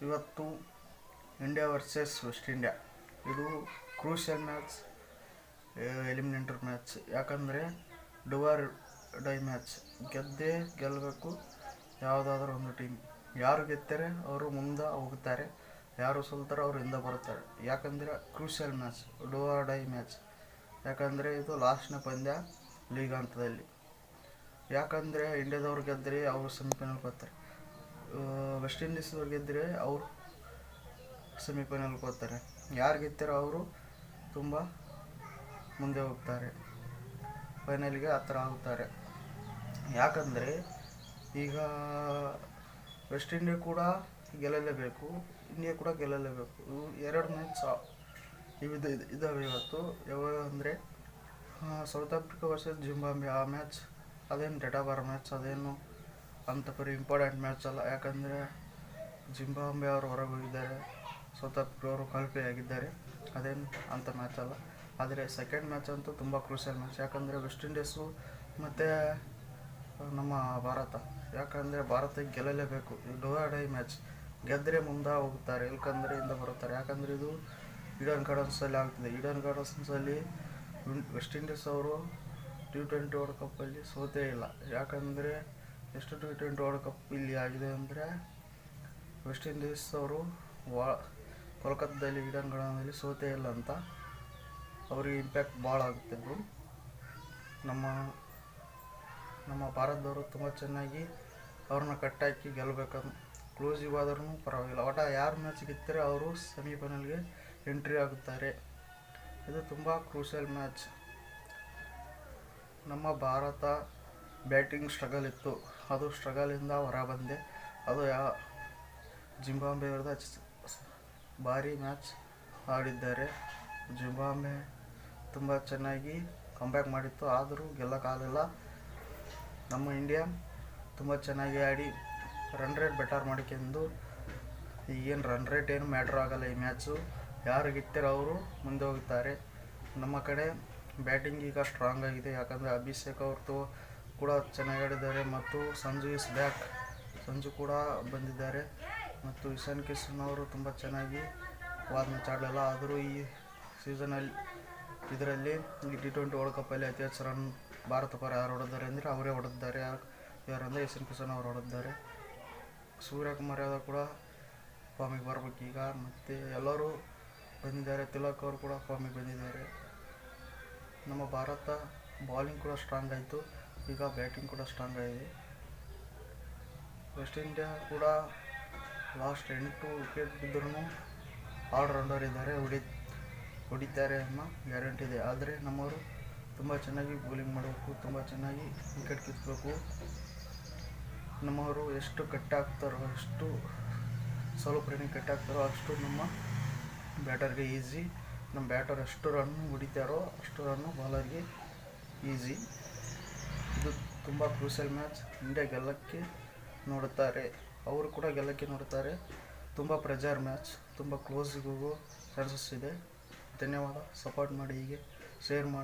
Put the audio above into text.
ಇವತ್ತು India versus West India, ಇದು crucial match, eliminator match. ಯಾಕಂದರೆ ಡುವರ್ ಡೈ ಮ್ಯಾಚ್. ಗೆದ್ದೇ ಗೆಲ್ಲಬೇಕು ಯಾವುದಾದ್ರೂ ಒಂದು ಟೀಮ್. ಯಾರು ಗೆದ್ದರೆ ಅವರು ಮುಂದೆ ಹೋಗುತ್ತಾರೆ, ಯಾರು ಸೋಲ್ತಾರೆ ಅವರು ಹಿಂದೆ ಬರುತ್ತಾರೆ. ಯಾಕಂದರೆ ಕ್ರೂಷಿಯಲ್ ಮ್ಯಾಚ್, ಡುವರ್ ಡೈ ಮ್ಯಾಚ್. ಯಾಕಂದರೆ ಇದು ಲಾಸ್ಟ್ನ ಪಂದ್ಯ ಲೀಗ್ ಹಂತದಲ್ಲಿ. ಯಾಕಂದರೆ ಇಂಡಿಯಾದವ್ರು ಗೆದ್ದರೆ ಅವರು ಸೆಮಿಫೈನಲ್ಗೆ ಹೋಗ್ತಾರೆ, ವೆಸ್ಟ್ ಇಂಡೀಸ್ದವ್ರು ಗೆದ್ದರೆ ಅವರು ಸೆಮಿಫೈನಲ್ಗೆ ಹೋಗ್ತಾರೆ. ಯಾರು ಗೆದ್ತಾರೋ ಅವರು ತುಂಬ ಮುಂದೆ ಹೋಗ್ತಾರೆ, ಫೈನಲ್ಗೆ ಹತ್ತಿರ ಆಗುತ್ತಾರೆ. ಯಾಕಂದರೆ ಈಗ ವೆಸ್ಟ್ ಇಂಡಿಯಾ ಕೂಡ ಗೆಲ್ಲಲೇಬೇಕು, ಇಂಡಿಯಾ ಕೂಡ ಗೆಲ್ಲಲೇಬೇಕು. ಇವು ಎರಡು ಮ್ಯಾಚ್ ಇದಾವೆ ಇವತ್ತು. ಯಾವಾಗ ಅಂದರೆ ಸೌತ್ ಆಫ್ರಿಕಾ ವರ್ಸಸ್ ಜಿಂಬಾಬ್ವೆ. ಆ ಮ್ಯಾಚ್ ಅದೇನು ಡೇಟಾಬಾರ್ ಮ್ಯಾಚ್, ಅದೇನು ಅಂತ ಪರಿ ಇಂಪಾರ್ಟೆಂಟ್ ಮ್ಯಾಚ್ ಅಲ್ಲ. ಯಾಕಂದರೆ ಜಿಂಬಾಬ್ವೆ ಅವರು ಹೊರಗೆ ಹೋಗಿದ್ದಾರೆ, ಸೌತ್ ಆಫ್ರಿಕಾ ಅವರು ಕ್ವಾಲಿಫೈ ಆಗಿದ್ದಾರೆ. ಅದೇನು ಅಂಥ ಮ್ಯಾಚ್ ಅಲ್ಲ. ಆದರೆ ಸೆಕೆಂಡ್ ಮ್ಯಾಚ್ ಅಂತೂ ತುಂಬ ಕ್ರೂಷಿಯಲ್ ಮ್ಯಾಚ್. ಯಾಕಂದರೆ ವೆಸ್ಟ್ ಇಂಡೀಸು ಮತ್ತು ನಮ್ಮ ಭಾರತ. ಯಾಕಂದರೆ ಭಾರತಕ್ಕೆ ಗೆಲ್ಲಲೇಬೇಕು. ಇದು ಡೂ ಆರ್ ಡೈ ಮ್ಯಾಚ್. ಗೆದ್ದರೆ ಮುಂದೆ ಹೋಗುತ್ತಾರೆ, ಇಲ್ಕಂದರೆ ಹಿಂದೆ ಬರುತ್ತಾರೆ. ಯಾಕಂದರೆ ಇದು ಈಡನ್ ಗಾರ್ಡನ್ಸಲ್ಲಿ ಆಗ್ತಿದೆ. ಈಡನ್ ಗಾರ್ಡನ್ಸಲ್ಲಿ ವೆಸ್ಟ್ ಇಂಡೀಸ್ ಅವರು T20 ವರ್ಲ್ಡ್ ಕಪ್ಪಲ್ಲಿ ಸೋತೇ ಇಲ್ಲ. ಯಾಕಂದರೆ ಎಷ್ಟು T20 ವರ್ಲ್ಡ್ ಕಪ್ ಇಲ್ಲಿ ಆಗಿದೆ ಅಂದರೆ ವೆಸ್ಟ್ ಇಂಡೀಸ್ ಅವರು ಕೋಲ್ಕತ್ತಾದಲ್ಲಿ ಈಡನ್ ಗಾರ್ಡನ್ನಲ್ಲಿ ಸೋತೇ ಇಲ್ಲ ಅಂತ ಅವರಿಗೆ ಇಂಪ್ಯಾಕ್ಟ್ ಭಾಳ ಆಗುತ್ತೆ. ನಮ್ಮ ಭಾರತದವರು ತುಂಬ ಚೆನ್ನಾಗಿ ಅವ್ರನ್ನ ಕಟ್ಟಾಕಿ ಗೆಲ್ಲಬೇಕಂತ ಕ್ಲೋಸಿಗೆ ಹೋದ್ರೂ ಪರವಾಗಿಲ್ಲ. ಒಟ್ಟು ಯಾರು ಮ್ಯಾಚ್ ಗೆದ್ದರೆ ಅವರು ಸೆಮಿಫೈನಲ್ಗೆ ಎಂಟ್ರಿ ಆಗುತ್ತಾರೆ. ಇದು ತುಂಬ ಕ್ರೂಷಿಯಲ್ ಮ್ಯಾಚ್. ನಮ್ಮ ಭಾರತ ಬ್ಯಾಟಿಂಗ್ ಸ್ಟ್ರಗಲ್ ಇತ್ತು, ಅದು ಸ್ಟ್ರಗಲಿಂದ ಹೊರ ಬಂದೆ. ಅದು ಜಿಂಬಾಬ್ವೆ ವಿರುದ್ಧ ಭಾರಿ ಮ್ಯಾಚ್ ಆಡಿದ್ದಾರೆ. ಜಿಂಬಾಬ್ವೆ ತುಂಬ ಚೆನ್ನಾಗಿ ಕಂಬ್ಯಾಕ್ ಮಾಡಿತ್ತು, ಆದರೂ ಗೆಲ್ಲಕ್ಕಾಗಲಿಲ್ಲ. ನಮ್ಮ ಇಂಡಿಯಾ ತುಂಬ ಚೆನ್ನಾಗಿ ಆಡಿ ರನ್ ರೇಟ್ ಬೆಟರ್ ಮಾಡಿಕೊಂಡು, ಈಗೇನು ರನ್ ರೇಟ್ ಏನು ಮ್ಯಾಟ್ರ್ ಆಗೋಲ್ಲ. ಈ ಮ್ಯಾಚು ಯಾರು ಗೆಲ್ತಾರೋ ಅವರು ಮುಂದೆ ಹೋಗುತ್ತಾರೆ. ನಮ್ಮ ಕಡೆ ಬ್ಯಾಟಿಂಗ್ ಈಗ ಸ್ಟ್ರಾಂಗ್ ಆಗಿದೆ. ಯಾಕಂದರೆ ಅಭಿಷೇಕ್ ಅವ್ರದ್ದು ಕೂಡ ಚೆನ್ನಾಗಿ ಆಡಿದ್ದಾರೆ, ಮತ್ತು ಸಂಜು ಇಸ್ ಬ್ಯಾಕ್. ಸಂಜು ಕೂಡ ಬಂದಿದ್ದಾರೆ, ಮತ್ತು ಇಶಾನ್ ಕಿಶನ್ ಅವರು ತುಂಬ ಚೆನ್ನಾಗಿ ಮ್ಯಾಚ್ ಆಡಲಿಲ್ಲ. ಆದರೂ ಈ ಸೀಸನಲ್ಲಿ ಇದರಲ್ಲಿ ಈ T20 ವರ್ಲ್ಡ್ ಕಪ್ಪಲ್ಲಿ ಅತಿ ಹೆಚ್ಚು ರನ್ ಭಾರತ ಪರ ಯಾರು ಹೊಡೆದಿದ್ದಾರೆ ಅಂದರೆ ಅವರೇ ಹೊಡೆದಿದ್ದಾರೆ. ಯಾರಂದರೆ ಇಶಾನ್ ಕಿಶನ್ ಅವರು ಹೊಡೆದಿದ್ದಾರೆ. ಸೂರ್ಯಕುಮಾರ್ ಯಾದವ್ ಕೂಡ ಫಾರ್ಮಿಗೆ ಬರ್ಬೇಕೀಗ. ಮತ್ತು ಎಲ್ಲರೂ ಬಂದಿದ್ದಾರೆ, ತಿಲಕ್ ಅವರು ಕೂಡ ಫಾರ್ಮಿಗೆ ಬಂದಿದ್ದಾರೆ. ನಮ್ಮ ಭಾರತ ಬಾಲಿಂಗ್ ಕೂಡ ಸ್ಟ್ರಾಂಗ್ ಆಯಿತು, ಈಗ ಬ್ಯಾಟಿಂಗ್ ಕೂಡ ಸ್ಟ್ರಾಂಗ್ ಆಗಿದೆ. ವೆಸ್ಟ್ ಇಂಡಿಯಾ ಕೂಡ ಲಾಸ್ಟ್ 8 ವಿಕೆಟ್ ಬಿದ್ದರೂ ಆಲ್ರೌಂಡರ್ ಇದ್ದಾರೆ, ಹೊಡಿತಾರೆ ಅನ್ನೋ ಗ್ಯಾರಂಟಿ ಇದೆ. ಆದರೆ ನಮ್ಮವರು ತುಂಬ ಚೆನ್ನಾಗಿ ಬೌಲಿಂಗ್ ಮಾಡಬೇಕು, ತುಂಬ ಚೆನ್ನಾಗಿ ವಿಕೆಟ್ ಕಿತ್ತಬೇಕು. ನಮ್ಮವರು ಎಷ್ಟು ಕಟ್ಟಾಗ್ತಾರೋ, ಎಷ್ಟು ಸ್ವಲ್ಪ ರನ್ನಿಂಗ್ ಕಟ್ಟಾಗ್ತಾರೋ ಅಷ್ಟು ನಮ್ಮ ಬ್ಯಾಟರ್ಗೆ ಈಸಿ. ನಮ್ಮ ಬ್ಯಾಟರ್ ಎಷ್ಟು ರನ್ ಹೊಡಿತಾರೋ ಅಷ್ಟು ರನ್ನು ಬಾಲರ್ಗೆ ಈಸಿ. ಇದು ತುಂಬ ಕ್ರೂಷಿಯಲ್ ಮ್ಯಾಚ್. ಇಂಡಿಯಾ ಗೆಲ್ಲಕ್ಕೆ ನೋಡುತ್ತಾರೆ, ಅವರು ಕೂಡ ಗೆಲ್ಲಕ್ಕೆ ನೋಡುತ್ತಾರೆ. ತುಂಬ ಪ್ರೆಜರ್ ಮ್ಯಾಚ್, ತುಂಬ ಕ್ಲೋಸಿಗೆ ಹೋಗೋ ಚಾನ್ಸಸ್ ಇದೆ. ಧನ್ಯವಾದ. ಸಪೋರ್ಟ್ ಮಾಡಿ, ಹೀಗೆ ಶೇರ್ ಮಾಡಿ.